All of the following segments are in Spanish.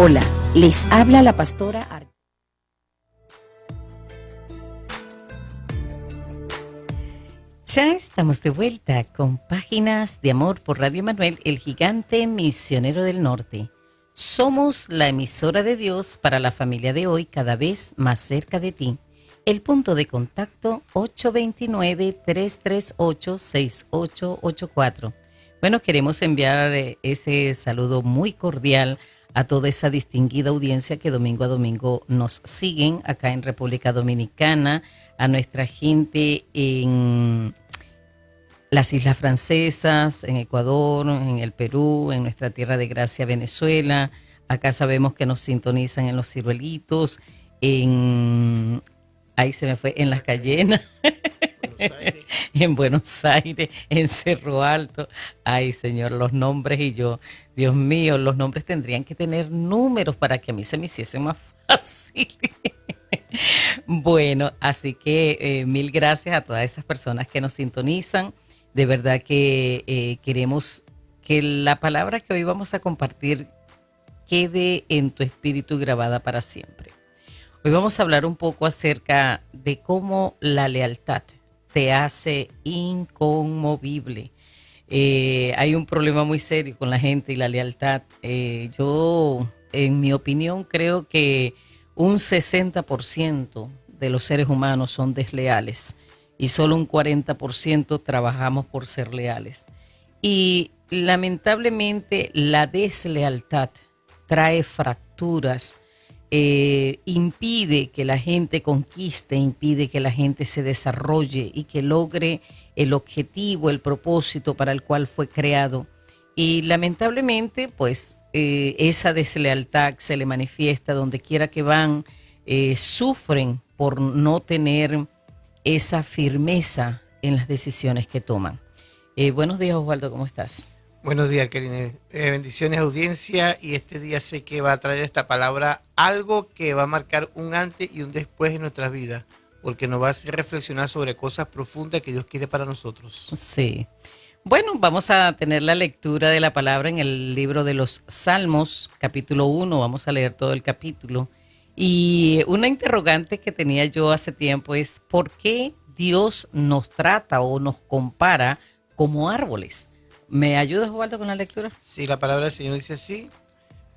Hola, les habla la pastora Ya estamos de vuelta con Páginas de Amor por Radio Emanuel, el gigante misionero del norte. Somos la emisora de Dios para la familia de hoy, cada vez más cerca de ti. El punto de contacto 829-338-6884. Bueno, queremos enviar ese saludo muy cordial a toda esa distinguida audiencia que domingo a domingo nos siguen acá en República Dominicana, a nuestra gente en las Islas Francesas, en Ecuador, en el Perú, en nuestra tierra de gracia Venezuela. Acá sabemos que nos sintonizan en Los Ciruelitos, ahí se me fue, en Las Cayenas, en Buenos Aires, en Cerro Alto. Ay, Señor, los nombres y yo, Dios mío, los nombres tendrían que tener números para que a mí se me hiciese más fácil. Bueno, así que mil gracias a todas esas personas que nos sintonizan. De verdad que queremos que la palabra que hoy vamos a compartir quede en tu espíritu grabada para siempre. Hoy vamos a hablar un poco acerca de cómo la lealtad te hace inconmovible. Hay un problema muy serio con la gente y la lealtad. Yo, en mi opinión, creo que un 60% de los seres humanos son desleales y solo un 40% trabajamos por ser leales. Y lamentablemente la deslealtad trae fracturas, impide que la gente conquiste, impide que la gente se desarrolle y que logre el objetivo, el propósito para el cual fue creado. Y lamentablemente, pues, esa deslealtad se le manifiesta donde quiera que van, sufren por no tener esa firmeza en las decisiones que toman. Buenos días, Osvaldo, ¿cómo estás? Buenos días, Karine. Bendiciones, audiencia, y este día sé que va a traer esta palabra algo que va a marcar un antes y un después en nuestras vidas, porque nos va a hacer reflexionar sobre cosas profundas que Dios quiere para nosotros. Sí. Bueno, vamos a tener la lectura de la palabra en el libro de los Salmos, capítulo 1, vamos a leer todo el capítulo. Y una interrogante que tenía yo hace tiempo es ¿por qué Dios nos trata o nos compara como árboles? ¿Me ayudas, Osvaldo, con la lectura? Sí, la palabra del Señor dice así: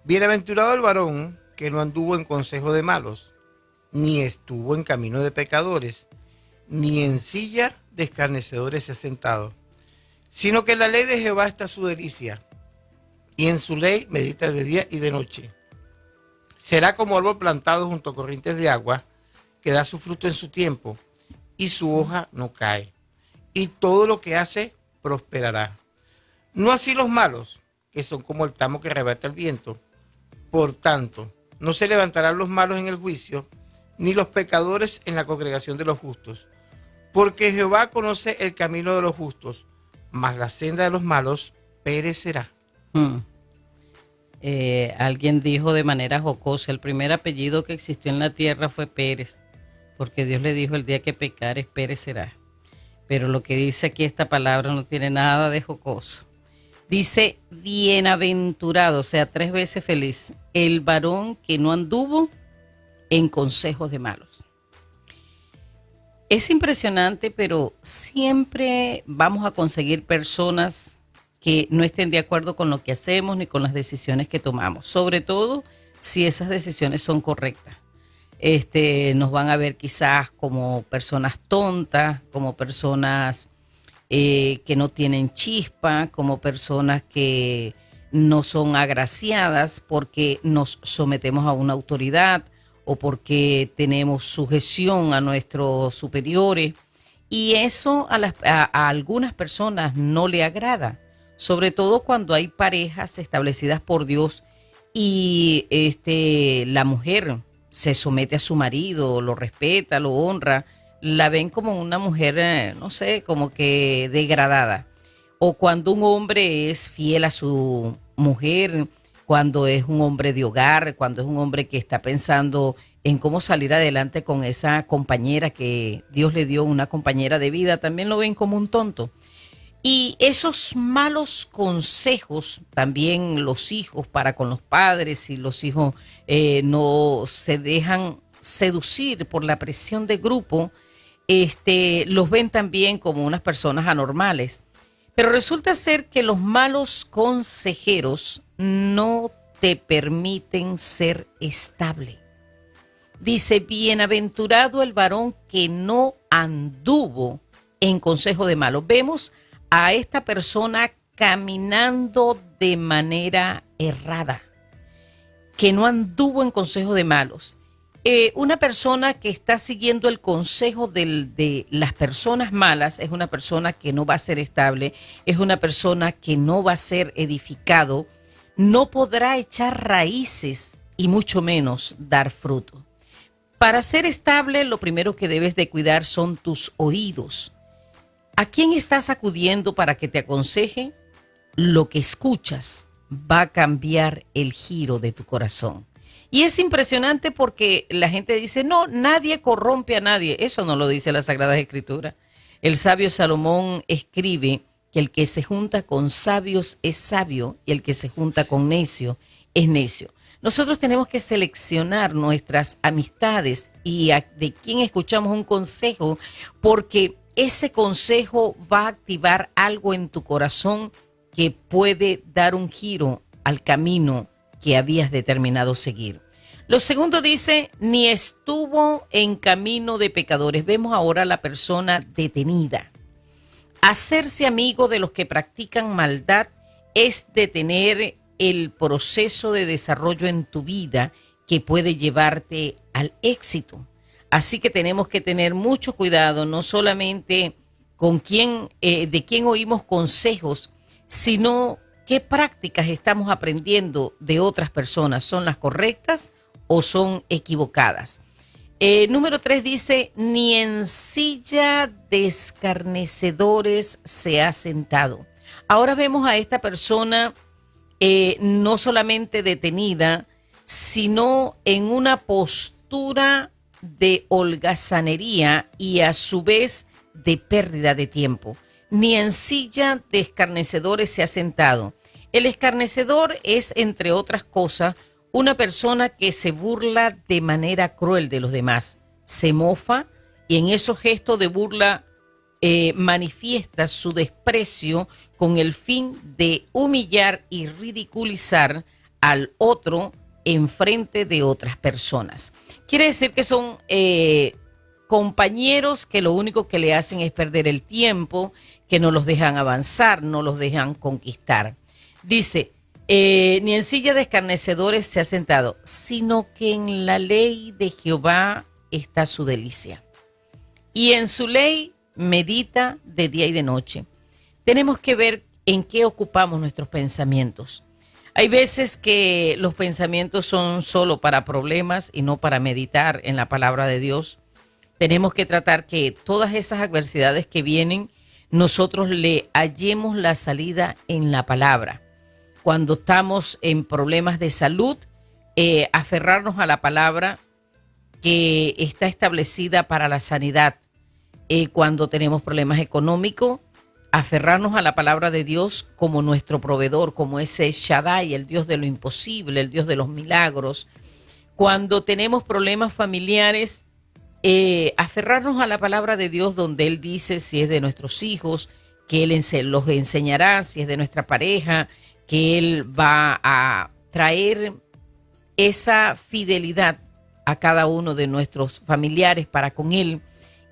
bienaventurado el varón que no anduvo en consejo de malos, ni estuvo en camino de pecadores, ni en silla de escarnecedores se ha sentado, sino que en la ley de Jehová está su delicia, y en su ley medita de día y de noche. Será como árbol plantado junto a corrientes de agua, que da su fruto en su tiempo, y su hoja no cae, y todo lo que hace prosperará. No así los malos, que son como el tamo que arrebata el viento. Por tanto, no se levantarán los malos en el juicio, ni los pecadores en la congregación de los justos. Porque Jehová conoce el camino de los justos, mas la senda de los malos perecerá. Alguien dijo de manera jocosa, el primer apellido que existió en la tierra fue Pérez, porque Dios le dijo el día que pecares perecerá. Pero lo que dice aquí esta palabra no tiene nada de jocoso. Dice bienaventurado, o sea, 3 veces feliz, el varón que no anduvo en consejos de malos. Es impresionante, pero siempre vamos a conseguir personas que no estén de acuerdo con lo que hacemos ni con las decisiones que tomamos, sobre todo si esas decisiones son correctas. Nos van a ver quizás como personas tontas, como personas que no tienen chispa, como personas que no son agraciadas porque nos sometemos a una autoridad o porque tenemos sujeción a nuestros superiores, y eso a algunas personas no le agrada, sobre todo cuando hay parejas establecidas por Dios y la mujer se somete a su marido, lo respeta, lo honra, la ven como una mujer, no sé, como que degradada. O cuando un hombre es fiel a su mujer, cuando es un hombre de hogar, cuando es un hombre que está pensando en cómo salir adelante con esa compañera que Dios le dio, una compañera de vida, también lo ven como un tonto. Y esos malos consejos, también los hijos para con los padres, si los hijos no se dejan seducir por la presión de grupo, los ven también como unas personas anormales. Pero resulta ser que los malos consejeros no te permiten ser estable. Dice, bienaventurado el varón que no anduvo en consejo de malos. Vemos a esta persona caminando de manera errada, que no anduvo en consejo de malos. Una persona que está siguiendo el consejo de las personas malas es una persona que no va a ser estable, es una persona que no va a ser edificado, no podrá echar raíces y mucho menos dar fruto. Para ser estable, lo primero que debes de cuidar son tus oídos. ¿A quién estás acudiendo para que te aconseje? Lo que escuchas va a cambiar el giro de tu corazón. Y es impresionante porque la gente dice, no, nadie corrompe a nadie. Eso no lo dice la Sagrada Escritura. El sabio Salomón escribe que el que se junta con sabios es sabio y el que se junta con necio es necio. Nosotros tenemos que seleccionar nuestras amistades y de quién escuchamos un consejo, porque ese consejo va a activar algo en tu corazón que puede dar un giro al camino que habías determinado seguir. Lo segundo dice, ni estuvo en camino de pecadores. Vemos ahora a la persona detenida. Hacerse amigo de los que practican maldad es detener el proceso de desarrollo en tu vida que puede llevarte al éxito. Así que tenemos que tener mucho cuidado, no solamente con de quién oímos consejos, sino qué prácticas estamos aprendiendo de otras personas. ¿Son las correctas o son equivocadas? Número 3 dice, ni en silla de escarnecedores se ha sentado. Ahora vemos a esta persona no solamente detenida, sino en una postura de holgazanería y a su vez de pérdida de tiempo. Ni en silla de escarnecedores se ha sentado. El escarnecedor es, entre otras cosas, una persona que se burla de manera cruel de los demás, se mofa y en esos gestos de burla manifiesta su desprecio con el fin de humillar y ridiculizar al otro en frente de otras personas. Quiere decir que son compañeros que lo único que le hacen es perder el tiempo, que no los dejan avanzar, no los dejan conquistar. Dice, ni en silla de escarnecedores se ha sentado, sino que en la ley de Jehová está su delicia. Y en su ley medita de día y de noche. Tenemos que ver en qué ocupamos nuestros pensamientos. Hay veces que los pensamientos son solo para problemas y no para meditar en la palabra de Dios. Tenemos que tratar que todas esas adversidades que vienen, nosotros le hallemos la salida en la palabra. Cuando estamos en problemas de salud, aferrarnos a la palabra que está establecida para la sanidad. Cuando tenemos problemas económicos, aferrarnos a la palabra de Dios como nuestro proveedor, como ese Shaddai, el Dios de lo imposible, el Dios de los milagros. Cuando tenemos problemas familiares, aferrarnos a la palabra de Dios donde Él dice si es de nuestros hijos, que Él los enseñará, si es de nuestra pareja, que Él va a traer esa fidelidad a cada uno de nuestros familiares para con Él.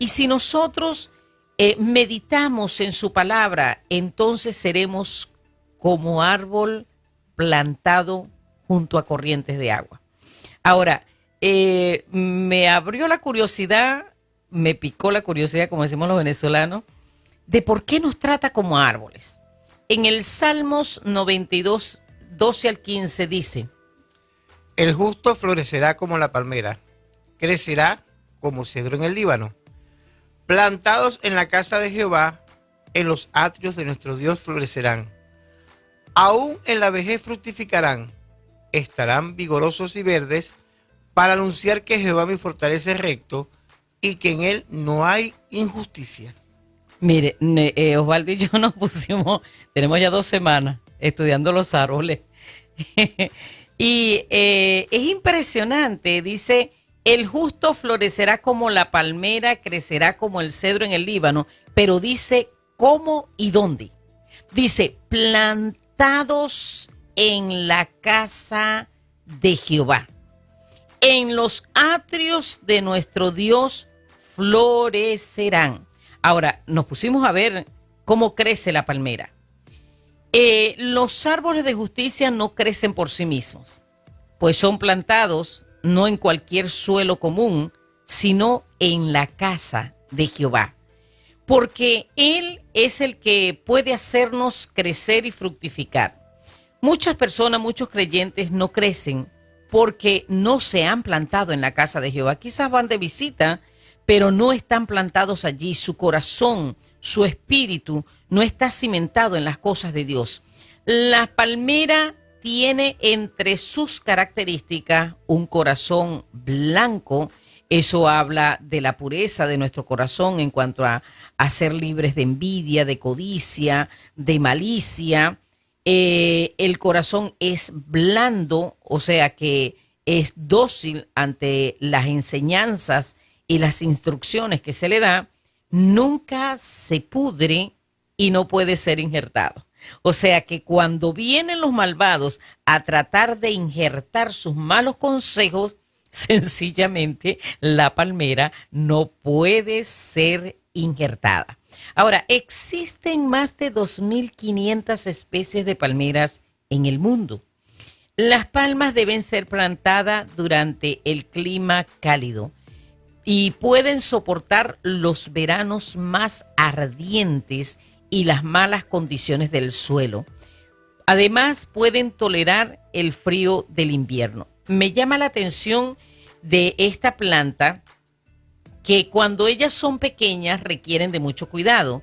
Y si nosotros meditamos en su palabra, entonces seremos como árbol plantado junto a corrientes de agua. Ahora, me abrió la curiosidad, me picó la curiosidad, como decimos los venezolanos, de por qué nos trata como árboles. En el Salmos 92, 12 al 15 dice, el justo florecerá como la palmera, crecerá como cedro en el Líbano. Plantados en la casa de Jehová, en los atrios de nuestro Dios florecerán. Aún en la vejez fructificarán, estarán vigorosos y verdes, para anunciar que Jehová mi fortaleza es recto y que en él no hay injusticia. Mire, Osvaldo y yo nos pusimos, tenemos ya 2 semanas estudiando los árboles. Y es impresionante, dice, el justo florecerá como la palmera, crecerá como el cedro en el Líbano, pero dice cómo y dónde. Dice, plantados en la casa de Jehová, en los atrios de nuestro Dios florecerán. Ahora, nos pusimos a ver cómo crece la palmera. Los árboles de justicia no crecen por sí mismos, pues son plantados no en cualquier suelo común, sino en la casa de Jehová, porque Él es el que puede hacernos crecer y fructificar. Muchas personas, muchos creyentes no crecen porque no se han plantado en la casa de Jehová. Quizás van de visita, pero no están plantados allí. Su corazón, su espíritu no está cimentado en las cosas de Dios. La palmera tiene entre sus características un corazón blanco. Eso habla de la pureza de nuestro corazón en cuanto a ser libres de envidia, de codicia, de malicia. El corazón es blando, o sea que es dócil ante las enseñanzas y las instrucciones que se le da. Nunca se pudre y no puede ser injertado. O sea que cuando vienen los malvados a tratar de injertar sus malos consejos, sencillamente la palmera no puede ser injertada. Ahora, existen más de 2.500 especies de palmeras en el mundo. Las palmas deben ser plantadas durante el clima cálido y pueden soportar los veranos más ardientes y las malas condiciones del suelo. Además, pueden tolerar el frío del invierno. Me llama la atención de esta planta que cuando ellas son pequeñas requieren de mucho cuidado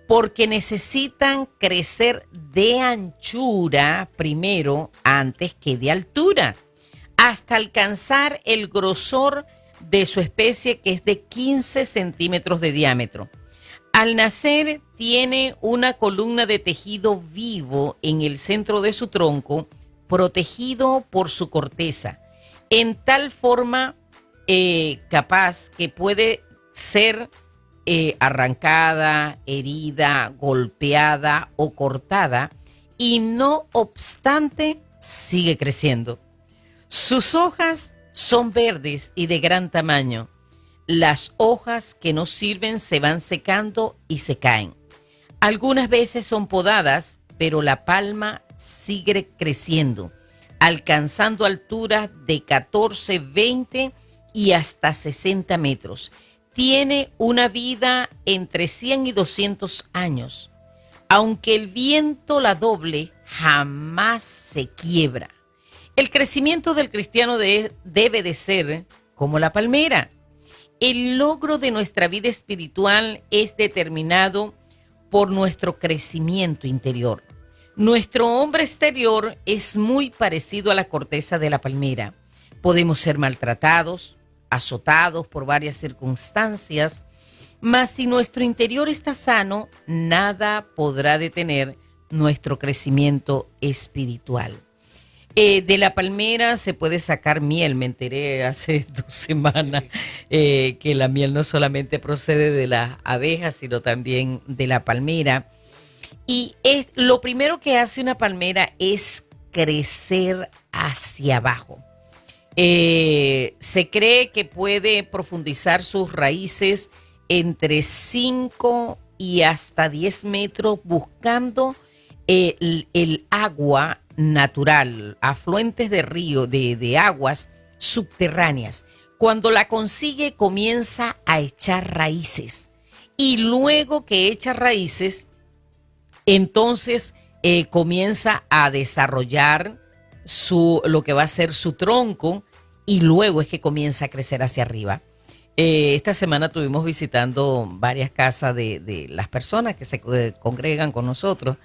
porque necesitan crecer de anchura primero antes que de altura, hasta alcanzar el grosor de su especie, que es de 15 centímetros de diámetro. Al nacer tiene una columna de tejido vivo en el centro de su tronco, protegido por su corteza, en tal forma capaz que puede ser arrancada, herida, golpeada o cortada, y no obstante sigue creciendo. Sus hojas son verdes y de gran tamaño. Las hojas que no sirven se van secando y se caen. Algunas veces son podadas, pero la palma sigue creciendo, alcanzando alturas de 14, 20 y hasta 60 metros. Tiene una vida entre 100 y 200 años. Aunque el viento la doble, jamás se quiebra. El crecimiento del cristiano debe de ser como la palmera. El logro de nuestra vida espiritual es determinado por nuestro crecimiento interior. Nuestro hombre exterior es muy parecido a la corteza de la palmera. Podemos ser maltratados, azotados por varias circunstancias, mas si nuestro interior está sano, nada podrá detener nuestro crecimiento espiritual. De la palmera se puede sacar miel. Me enteré hace 2 semanas que la miel no solamente procede de las abejas, sino también de la palmera. Y lo primero que hace una palmera es crecer hacia abajo. Se cree que puede profundizar sus raíces entre 5 y hasta 10 metros buscando el agua natural, afluentes de río, de aguas subterráneas. Cuando la consigue, comienza a echar raíces. Y luego que echa raíces, entonces comienza a desarrollar lo que va a ser su tronco, y luego es que comienza a crecer hacia arriba. Esta semana estuvimos visitando varias casas de las personas que se congregan con nosotros,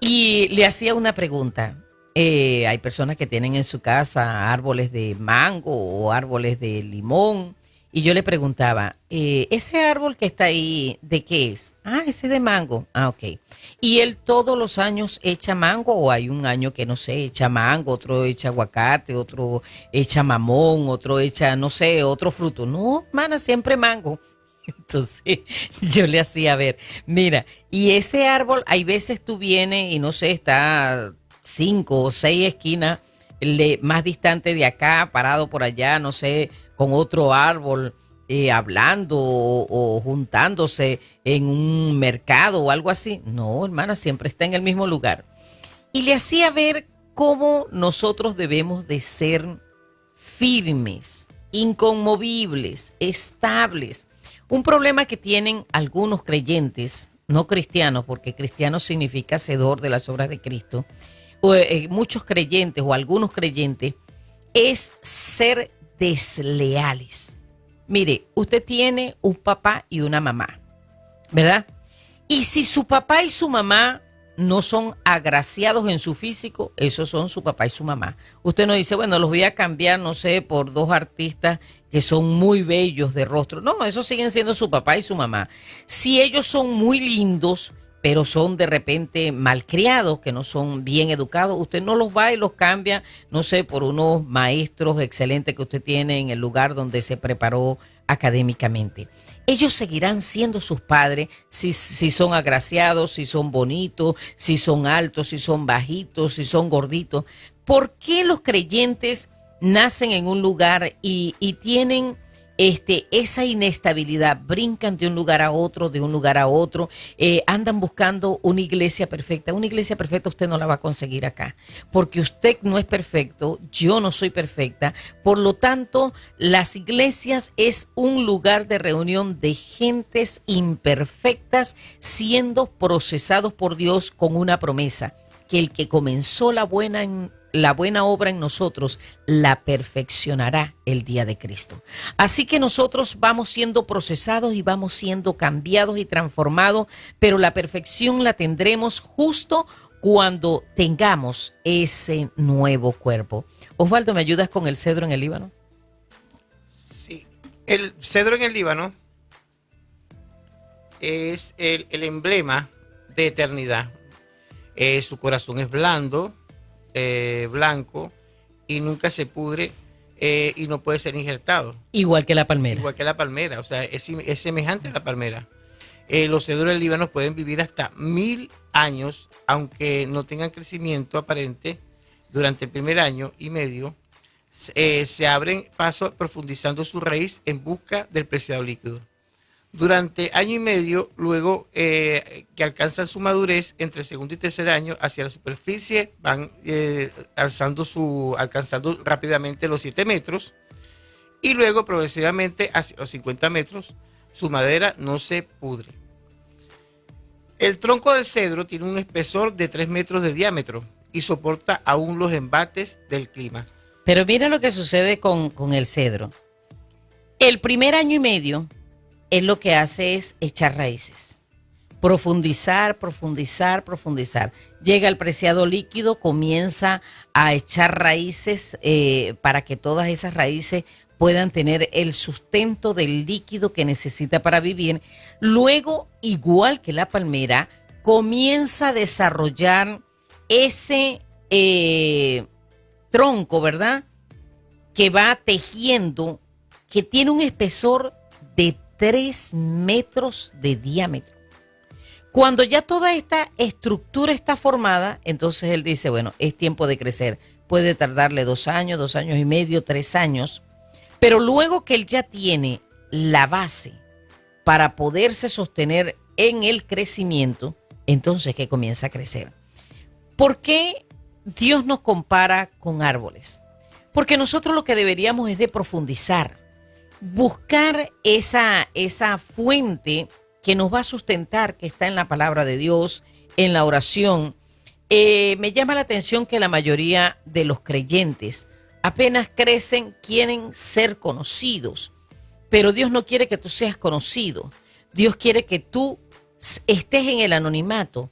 y le hacía una pregunta. Hay personas que tienen en su casa árboles de mango o árboles de limón, y yo le preguntaba, ¿ese árbol que está ahí, de qué es? Ah, ese es de mango. Ah, ok. ¿Y él todos los años echa mango o hay un año que no sé, echa mango, otro echa aguacate, otro echa mamón, otro echa, no sé, otro fruto? No, hermana, siempre mango. Entonces yo le hacía ver, mira, y ese árbol, hay veces tú vienes y no sé, está 5 o 6 esquinas más distante de acá, parado por allá, no sé, con otro árbol, hablando o juntándose en un mercado o algo así. No, hermana, siempre está en el mismo lugar. Y le hacía ver cómo nosotros debemos de ser firmes, inconmovibles, estables. Un problema que tienen algunos creyentes, no cristianos, porque cristiano significa hacedor de las obras de Cristo, o, muchos creyentes o algunos creyentes, es ser desleales. Mire, usted tiene un papá y una mamá, ¿verdad? Y si su papá y su mamá no son agraciados en su físico, esos son su papá y su mamá. Usted no dice, bueno, los voy a cambiar, no sé, por dos artistas que son muy bellos de rostro. No, esos siguen siendo su papá y su mamá. Si ellos son muy lindos, pero son de repente malcriados, que no son bien educados, usted no los va y los cambia, no sé, por unos maestros excelentes que usted tiene en el lugar donde se preparó académicamente. Ellos seguirán siendo sus padres si son agraciados, si son bonitos, si son altos, si son bajitos, si son gorditos. ¿Por qué los creyentes nacen en un lugar y tienen esa inestabilidad, brincan de un lugar a otro, andan buscando una iglesia perfecta? Una iglesia perfecta usted no la va a conseguir acá, porque usted no es perfecto, yo no soy perfecta, por lo tanto, las iglesias es un lugar de reunión de gentes imperfectas siendo procesados por Dios con una promesa, que el que comenzó la buena obra en nosotros la perfeccionará el día de Cristo. Así que nosotros vamos siendo procesados y vamos siendo cambiados y transformados, pero la perfección la tendremos justo cuando tengamos ese nuevo cuerpo. Osvaldo, ¿me ayudas con el cedro en el Líbano? Sí, el cedro en el Líbano es el emblema de eternidad. Su corazón es blando, blanco, y nunca se pudre, y no puede ser injertado. Igual que la palmera. Igual que la palmera, o sea, es semejante a la palmera. Los cedros del Líbano pueden vivir hasta 1000 años, aunque no tengan crecimiento aparente durante el primer año y medio. Se abren paso profundizando su raíz en busca del preciado líquido. Durante año y medio, luego que alcanzan su madurez, entre el segundo y tercer año, hacia la superficie, van alcanzando rápidamente los 7 metros, y luego progresivamente hacia los 50 metros, su madera no se pudre. El tronco del cedro tiene un espesor de 3 metros de diámetro y soporta aún los embates del clima. Pero mira lo que sucede con el cedro. El primer año y medio, él lo que hace es echar raíces, profundizar. Llega el preciado líquido, comienza a echar raíces para que todas esas raíces puedan tener el sustento del líquido que necesita para vivir. Luego, igual que la palmera, comienza a desarrollar ese tronco, ¿verdad? Que va tejiendo, que tiene un espesor de 3 metros de diámetro. Cuando ya toda esta estructura está formada, entonces él dice, bueno, es tiempo de crecer. Puede tardarle 2 años, 2 años y medio, 3 años. Pero luego que él ya tiene la base para poderse sostener en el crecimiento, entonces que comienza a crecer. ¿Por qué Dios nos compara con árboles? Porque nosotros lo que deberíamos es de profundizar, buscar esa fuente que nos va a sustentar, que está en la palabra de Dios, en la oración. Me llama la atención que la mayoría de los creyentes apenas crecen, quieren ser conocidos, pero Dios no quiere que tú seas conocido. Dios quiere que tú estés en el anonimato.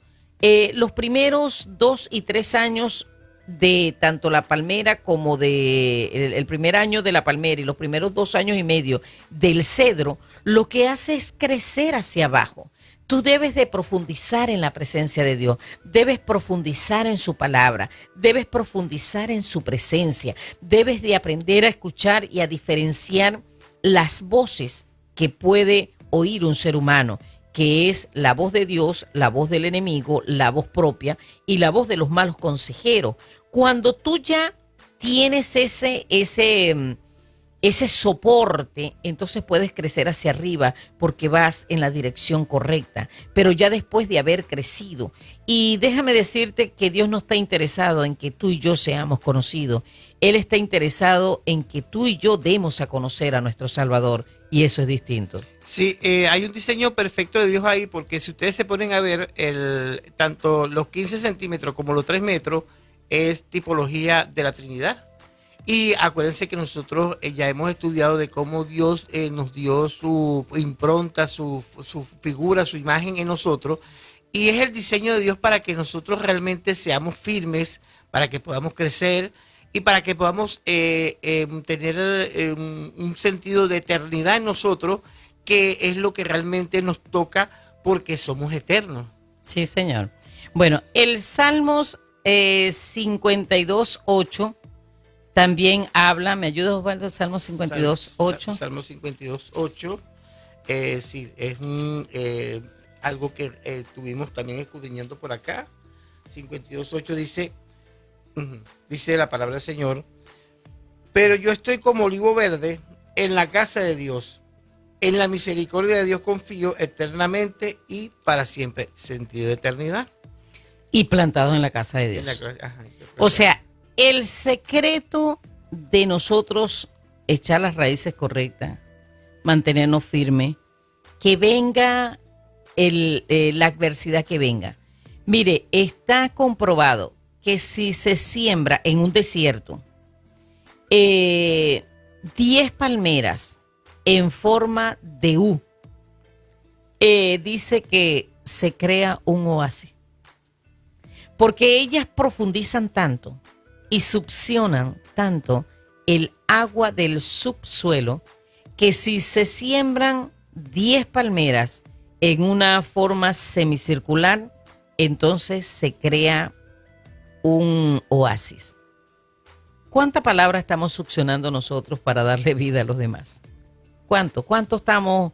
Los primeros 2 y 3 años de tanto la palmera como de el primer año de la palmera y los primeros 2 años y medio del cedro, lo que hace es crecer hacia abajo. Tú debes de profundizar en la presencia de Dios, debes profundizar en su palabra, debes profundizar en su presencia, debes de aprender a escuchar y a diferenciar las voces que puede oír un ser humano, que es la voz de Dios, la voz del enemigo, la voz propia y la voz de los malos consejeros. Cuando tú ya tienes ese soporte, entonces puedes crecer hacia arriba porque vas en la dirección correcta, pero ya después de haber crecido. Y déjame decirte que Dios no está interesado en que tú y yo seamos conocidos. Él está interesado en que tú y yo demos a conocer a nuestro Salvador, y eso es distinto. Sí, hay un diseño perfecto de Dios ahí, porque si ustedes se ponen a ver, tanto los 15 centímetros como los 3 metros es tipología de la Trinidad. Y acuérdense que nosotros ya hemos estudiado de cómo Dios nos dio su impronta, su figura, su imagen en nosotros. Y es el diseño de Dios para que nosotros realmente seamos firmes, para que podamos crecer y para que podamos tener un sentido de eternidad en nosotros, que es lo que realmente nos toca porque somos eternos. Sí, señor. Bueno, el Salmos 52:8 también habla, ¿me ayudas, Osvaldo? Salmo 52:8. Salmo 52:8, sí, es algo que estuvimos también escudriñando por acá. 52:8 dice la palabra del Señor: pero yo estoy como olivo verde en la casa de Dios, en la misericordia de Dios confío eternamente y para siempre. Sentido de eternidad. Y plantado en la casa de Dios. O sea, el secreto de nosotros echar las raíces correctas, mantenernos firmes, que venga la adversidad que venga. Mire, está comprobado que si se siembra en un desierto 10 palmeras en forma de U, dice que se crea un oasis. Porque ellas profundizan tanto y succionan tanto el agua del subsuelo, que si se siembran 10 palmeras en una forma semicircular, entonces se crea un oasis. ¿Cuánta palabra estamos succionando nosotros para darle vida a los demás? ¿Cuánto estamos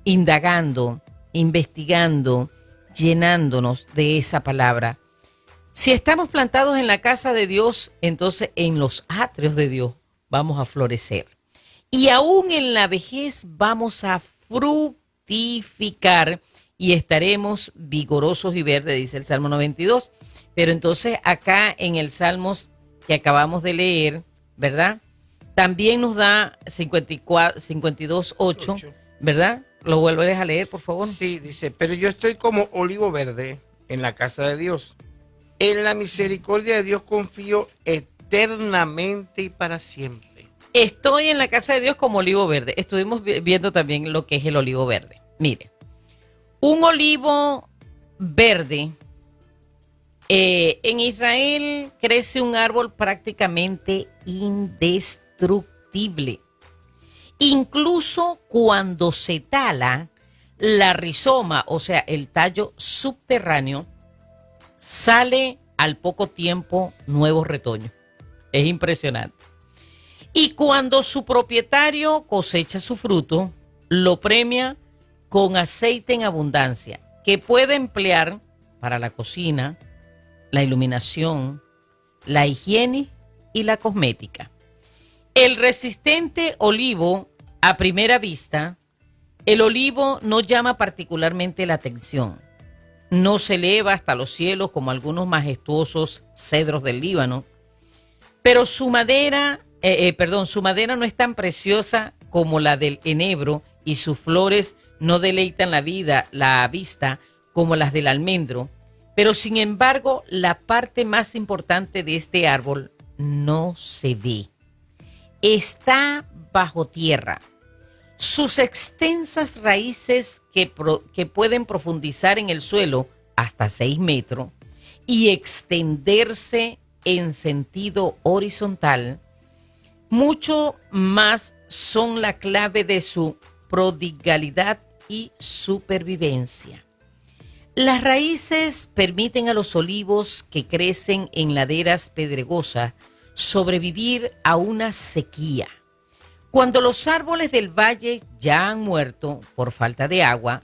indagando, investigando, llenándonos de esa palabra? Si estamos plantados en la casa de Dios, entonces en los atrios de Dios vamos a florecer. Y aún en la vejez vamos a fructificar y estaremos vigorosos y verdes, dice el Salmo 92. Pero entonces acá en el Salmos que acabamos de leer, ¿verdad? También nos da 52:8, ¿verdad? ¿Lo vuelves a leer, por favor? Sí, dice: pero yo estoy como olivo verde en la casa de Dios. En la misericordia de Dios confío eternamente y para siempre. Estoy en la casa de Dios como olivo verde. Estuvimos viendo también lo que es el olivo verde. Mire, un olivo verde, en Israel crece un árbol prácticamente indestructible. Incluso cuando se tala, la rizoma, o sea, el tallo subterráneo, sale al poco tiempo nuevos retoños. Es impresionante. Y cuando su propietario cosecha su fruto, lo premia con aceite en abundancia, que puede emplear para la cocina, la iluminación, la higiene y la cosmética. El resistente olivo, a primera vista, el olivo no llama particularmente la atención. No se eleva hasta los cielos como algunos majestuosos cedros del Líbano, pero su madera no es tan preciosa como la del enebro y sus flores no deleitan la vista como las del almendro. Pero sin embargo, la parte más importante de este árbol no se ve. Está bajo tierra. Sus extensas raíces que pueden profundizar en el suelo hasta 6 metros y extenderse en sentido horizontal, mucho más son la clave de su prodigalidad y supervivencia. Las raíces permiten a los olivos que crecen en laderas pedregosas sobrevivir a una sequía. Cuando los árboles del valle ya han muerto por falta de agua,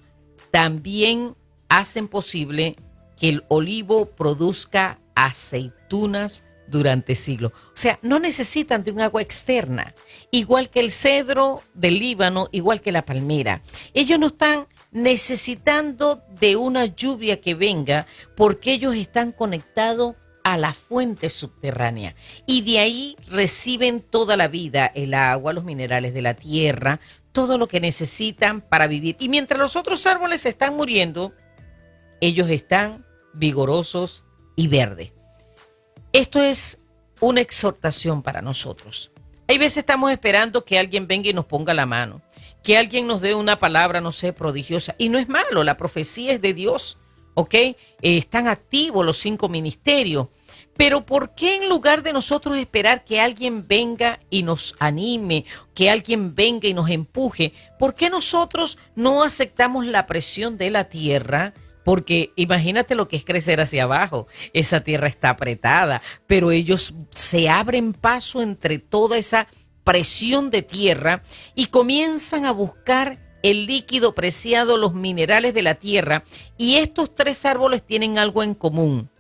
también hacen posible que el olivo produzca aceitunas durante siglos. O sea, no necesitan de un agua externa, igual que el cedro del Líbano, igual que la palmera. Ellos no están necesitando de una lluvia que venga porque ellos están conectados a la fuente subterránea y de ahí reciben toda la vida, el agua, los minerales de la tierra, todo lo que necesitan para vivir. Y mientras los otros árboles están muriendo, ellos están vigorosos y verdes. Esto es una exhortación para nosotros. Hay veces estamos esperando que alguien venga y nos ponga la mano, que alguien nos dé una palabra, no sé, prodigiosa. Y no es malo, la profecía es de Dios, ¿ok? Están activos los 5 ministerios. Pero ¿por qué en lugar de nosotros esperar que alguien venga y nos anime, que alguien venga y nos empuje, por qué nosotros no aceptamos la presión de la tierra? Porque imagínate lo que es crecer hacia abajo. Esa tierra está apretada, pero ellos se abren paso entre toda esa presión de tierra y comienzan a buscar el líquido preciado, los minerales de la tierra. Y estos 3 árboles tienen algo en común.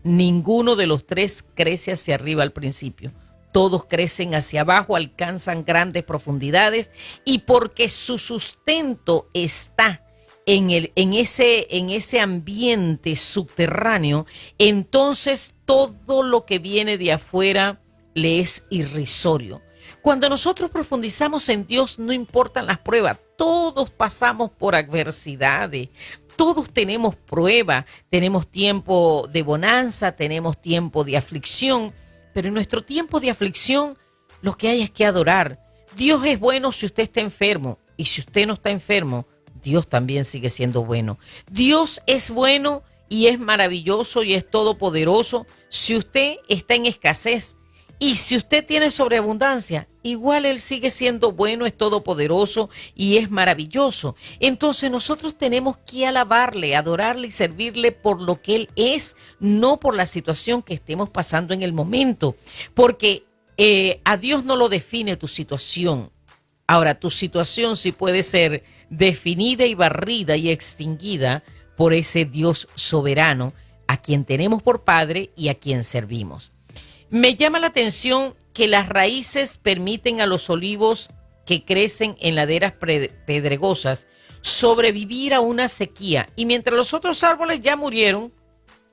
Ninguno de los 3 crece hacia arriba al principio. Todos crecen hacia abajo, alcanzan grandes profundidades y porque su sustento está en ese ambiente subterráneo, entonces todo lo que viene de afuera le es irrisorio. Cuando nosotros profundizamos en Dios, no importan las pruebas, todos pasamos por adversidades, todos tenemos pruebas, tenemos tiempo de bonanza, tenemos tiempo de aflicción, pero en nuestro tiempo de aflicción lo que hay es que adorar. Dios es bueno si usted está enfermo y si usted no está enfermo, Dios también sigue siendo bueno. Dios es bueno y es maravilloso y es todopoderoso si usted está en escasez. Y si usted tiene sobreabundancia, igual Él sigue siendo bueno, es todopoderoso y es maravilloso. Entonces nosotros tenemos que alabarle, adorarle y servirle por lo que Él es, no por la situación que estemos pasando en el momento. Porque a Dios no lo define tu situación. Ahora, tu situación sí puede ser definida y barrida y extinguida por ese Dios soberano a quien tenemos por Padre y a quien servimos. Me llama la atención que las raíces permiten a los olivos que crecen en laderas pedregosas sobrevivir a una sequía. Y mientras los otros árboles ya murieron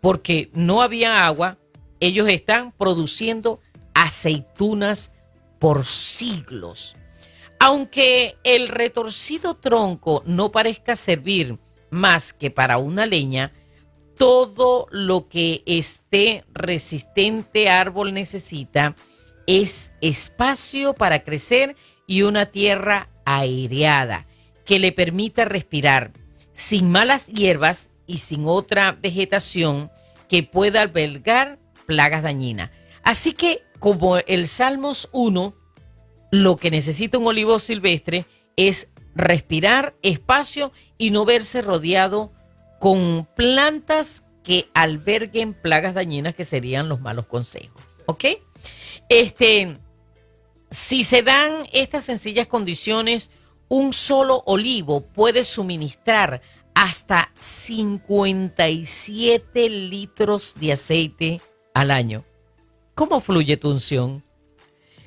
porque no había agua, ellos están produciendo aceitunas por siglos. Aunque el retorcido tronco no parezca servir más que para una leña, todo lo que este resistente árbol necesita es espacio para crecer y una tierra aireada que le permita respirar, sin malas hierbas y sin otra vegetación que pueda albergar plagas dañinas. Así que, como el Salmos 1, lo que necesita un olivo silvestre es respirar espacio y no verse rodeado con plantas que alberguen plagas dañinas, que serían los malos consejos. ¿Ok? Si se dan estas sencillas condiciones, un solo olivo puede suministrar hasta 57 litros de aceite al año. ¿Cómo fluye tu unción?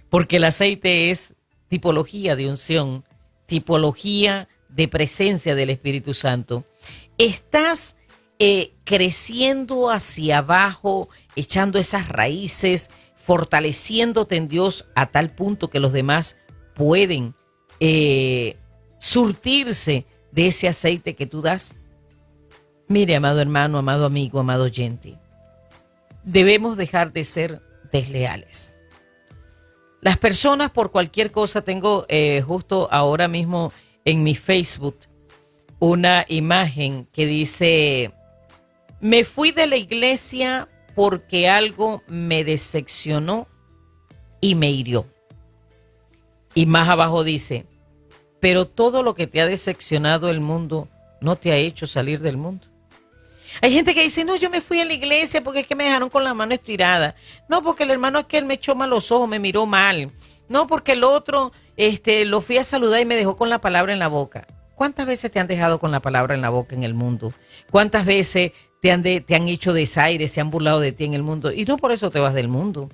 Porque el aceite es tipología de unción, tipología de presencia del Espíritu Santo. Estás creciendo hacia abajo, echando esas raíces, fortaleciéndote en Dios a tal punto que los demás pueden surtirse de ese aceite que tú das. Mire, amado hermano, amado amigo, amado oyente, debemos dejar de ser desleales. Las personas por cualquier cosa, tengo justo ahora mismo en mi Facebook una imagen que dice: Me fui de la iglesia porque algo me decepcionó y me hirió. Y más abajo dice, pero todo lo que te ha decepcionado el mundo no te ha hecho salir del mundo. Hay gente que dice, no, yo me fui a la iglesia porque es que me dejaron con la mano estirada. No, porque el hermano es que él me echó mal los ojos, me miró mal. No, porque el otro lo fui a saludar y me dejó con la palabra en la boca. ¿Cuántas veces te han dejado con la palabra en la boca en el mundo? ¿Cuántas veces te han hecho desaire, se han burlado de ti en el mundo? Y no por eso te vas del mundo.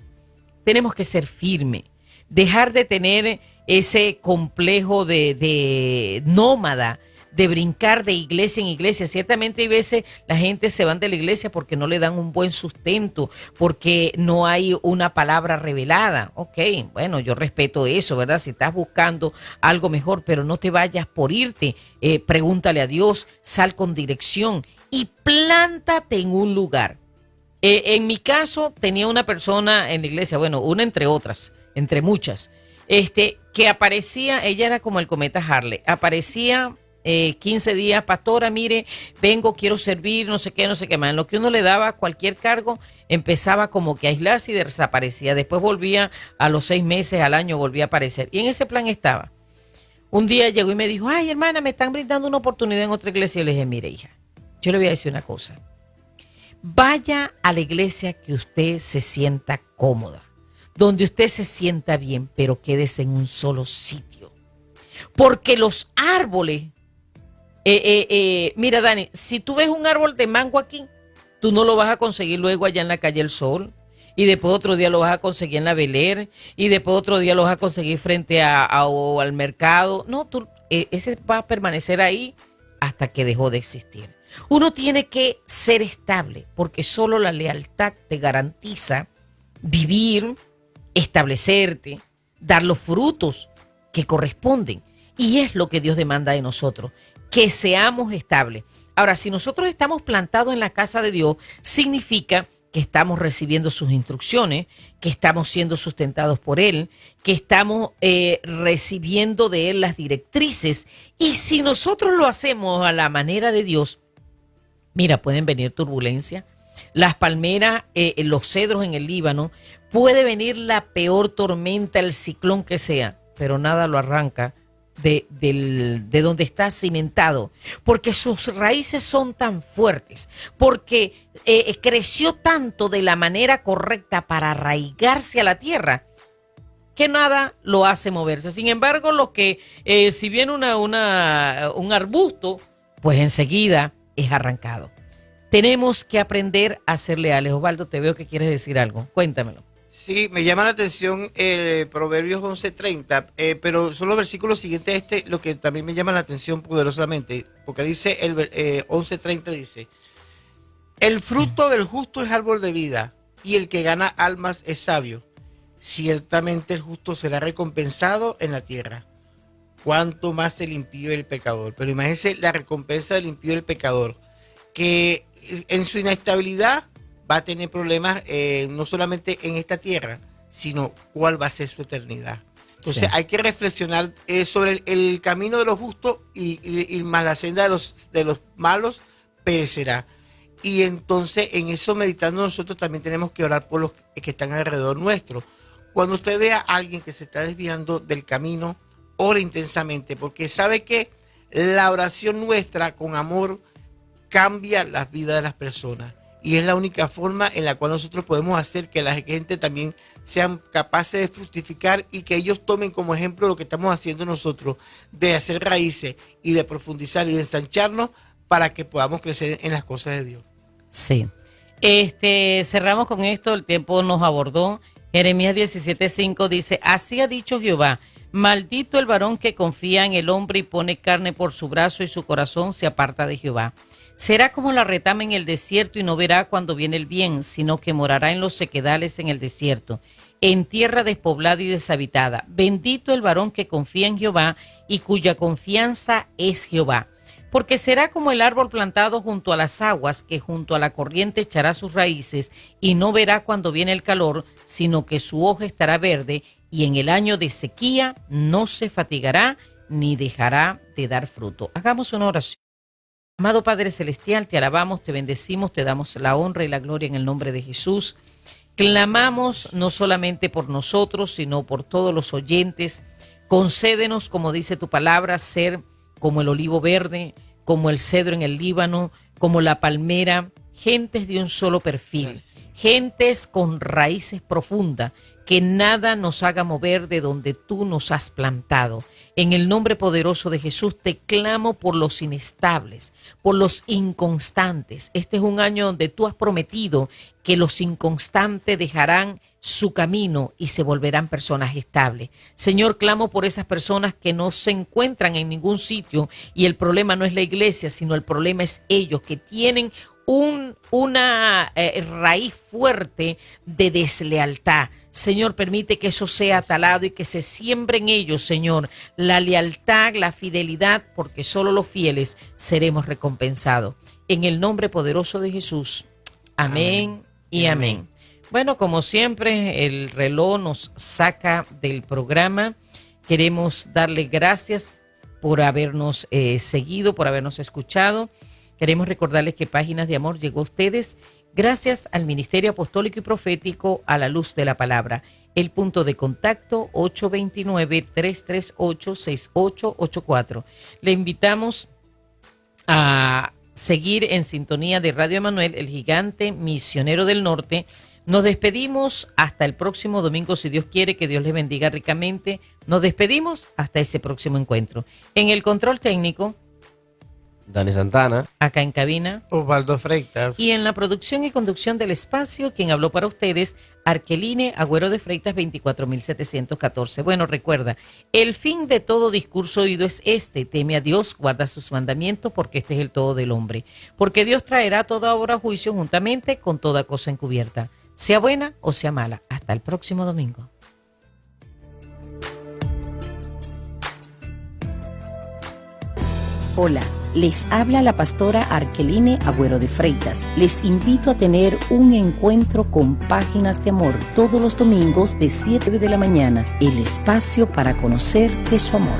Tenemos que ser firmes, dejar de tener ese complejo de nómada, de brincar de iglesia en iglesia. Ciertamente hay veces la gente se van de la iglesia porque no le dan un buen sustento, porque no hay una palabra revelada. Ok, bueno, yo respeto eso, ¿verdad? Si estás buscando algo mejor, pero no te vayas por irte. Pregúntale a Dios, sal con dirección y plántate en un lugar. En mi caso tenía una persona en la iglesia, bueno, una entre otras, entre muchas, que aparecía, ella era como el cometa Harley, aparecía 15 días, pastora, mire, vengo, quiero servir, no sé qué más. En lo que uno le daba cualquier cargo, empezaba como que a aislarse y desaparecía. Después volvía a los 6 meses, al año, volvía a aparecer. Y en ese plan estaba. Un día llegó y me dijo, ay, hermana, me están brindando una oportunidad en otra iglesia. Y yo le dije, mire, hija, yo le voy a decir una cosa. Vaya a la iglesia que usted se sienta cómoda, donde usted se sienta bien, pero quédese en un solo sitio. Porque los árboles... mira, Dani, si tú ves un árbol de mango aquí, tú no lo vas a conseguir luego allá en la calle El Sol, y después otro día lo vas a conseguir en la Beler, y después otro día lo vas a conseguir frente o al mercado. No, ese va a permanecer ahí hasta que dejó de existir. Uno tiene que ser estable, porque solo la lealtad te garantiza vivir, establecerte, dar los frutos que corresponden. Y es lo que Dios demanda de nosotros, que seamos estables. Ahora, si nosotros estamos plantados en la casa de Dios, significa que estamos recibiendo sus instrucciones, que estamos siendo sustentados por Él, que estamos recibiendo de Él las directrices. Y si nosotros lo hacemos a la manera de Dios, mira, pueden venir turbulencias, las palmeras, los cedros en el Líbano, puede venir la peor tormenta, el ciclón que sea, pero nada lo arranca de donde está cimentado, porque sus raíces son tan fuertes, porque creció tanto de la manera correcta para arraigarse a la tierra, que nada lo hace moverse. Sin embargo, lo que si viene un arbusto, pues enseguida es arrancado. Tenemos que aprender a ser leales. Osvaldo, te veo que quieres decir algo. Cuéntamelo. Sí, me llama la atención Proverbios 11:30, pero son los versículos siguientes a lo que también me llama la atención poderosamente, porque dice el 11:30 dice, el fruto del justo es árbol de vida, y el que gana almas es sabio. Ciertamente el justo será recompensado en la tierra. Cuánto más el impío y el pecador. Pero imagínense la recompensa del impío y el pecador, que en su inestabilidad va a tener problemas no solamente en esta tierra, sino cuál va a ser su eternidad. Entonces sí, hay que reflexionar sobre el camino de los justos y más la senda de los malos perecerá. Y entonces en eso meditando nosotros también tenemos que orar por los que están alrededor nuestro. Cuando usted vea a alguien que se está desviando del camino, ore intensamente, porque sabe que la oración nuestra con amor cambia las vidas de las personas. Y es la única forma en la cual nosotros podemos hacer que la gente también sean capaces de fructificar y que ellos tomen como ejemplo lo que estamos haciendo nosotros, de hacer raíces y de profundizar y de ensancharnos para que podamos crecer en las cosas de Dios. Sí. Cerramos con esto, el tiempo nos abordó. Jeremías 17:5 dice, así ha dicho Jehová, maldito el varón que confía en el hombre y pone carne por su brazo y su corazón se aparta de Jehová. Será como la retama en el desierto y no verá cuando viene el bien, sino que morará en los sequedales en el desierto, en tierra despoblada y deshabitada. Bendito el varón que confía en Jehová y cuya confianza es Jehová. Porque será como el árbol plantado junto a las aguas, que junto a la corriente echará sus raíces y no verá cuando viene el calor, sino que su hoja estará verde y en el año de sequía no se fatigará ni dejará de dar fruto. Hagamos una oración. Amado Padre Celestial, te alabamos, te bendecimos, te damos la honra y la gloria en el nombre de Jesús. Clamamos no solamente por nosotros, sino por todos los oyentes. Concédenos, como dice tu palabra, ser como el olivo verde, como el cedro en el Líbano, como la palmera, gentes de un solo perfil, gentes con raíces profundas, que nada nos haga mover de donde tú nos has plantado. En el nombre poderoso de Jesús te clamo por los inestables, por los inconstantes. Este es un año donde tú has prometido que los inconstantes dejarán su camino y se volverán personas estables. Señor, clamo por esas personas que no se encuentran en ningún sitio y el problema no es la iglesia, sino el problema es ellos, que tienen una raíz fuerte de deslealtad. Señor, permite que eso sea talado y que se siembre en ellos, Señor, la lealtad, la fidelidad, porque solo los fieles seremos recompensados. En el nombre poderoso de Jesús. Amén y amén. Bueno, como siempre, el reloj nos saca del programa. Queremos darle gracias por habernos seguido, por habernos escuchado. Queremos recordarles que Páginas de Amor llegó a ustedes gracias al Ministerio Apostólico y Profético A la Luz de la Palabra. El punto de contacto 829-338-6884. Le invitamos a seguir en sintonía de Radio Emanuel, el gigante misionero del norte. Nos despedimos hasta el próximo domingo, si Dios quiere, que Dios les bendiga ricamente. Nos despedimos hasta ese próximo encuentro. En el control técnico, Dani Santana. Acá en cabina, Osvaldo Freitas. y en la producción y conducción del espacio, quien habló para ustedes, Arqueline Agüero de Freitas 24714. Bueno, recuerda, el fin de todo discurso oído es este: teme a Dios, guarda sus mandamientos, porque este es el todo del hombre. Porque Dios traerá toda obra a juicio juntamente con toda cosa encubierta, sea buena o sea mala. Hasta el próximo domingo. Hola, les habla la pastora Arqueline Agüero de Freitas. Les invito a tener un encuentro con Páginas de Amor todos los domingos de 7 de la mañana, el espacio para conocer de su amor.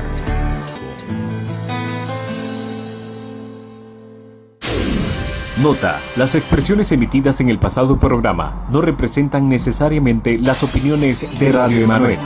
Nota: las expresiones emitidas en el pasado programa no representan necesariamente las opiniones de Radio Emanuel.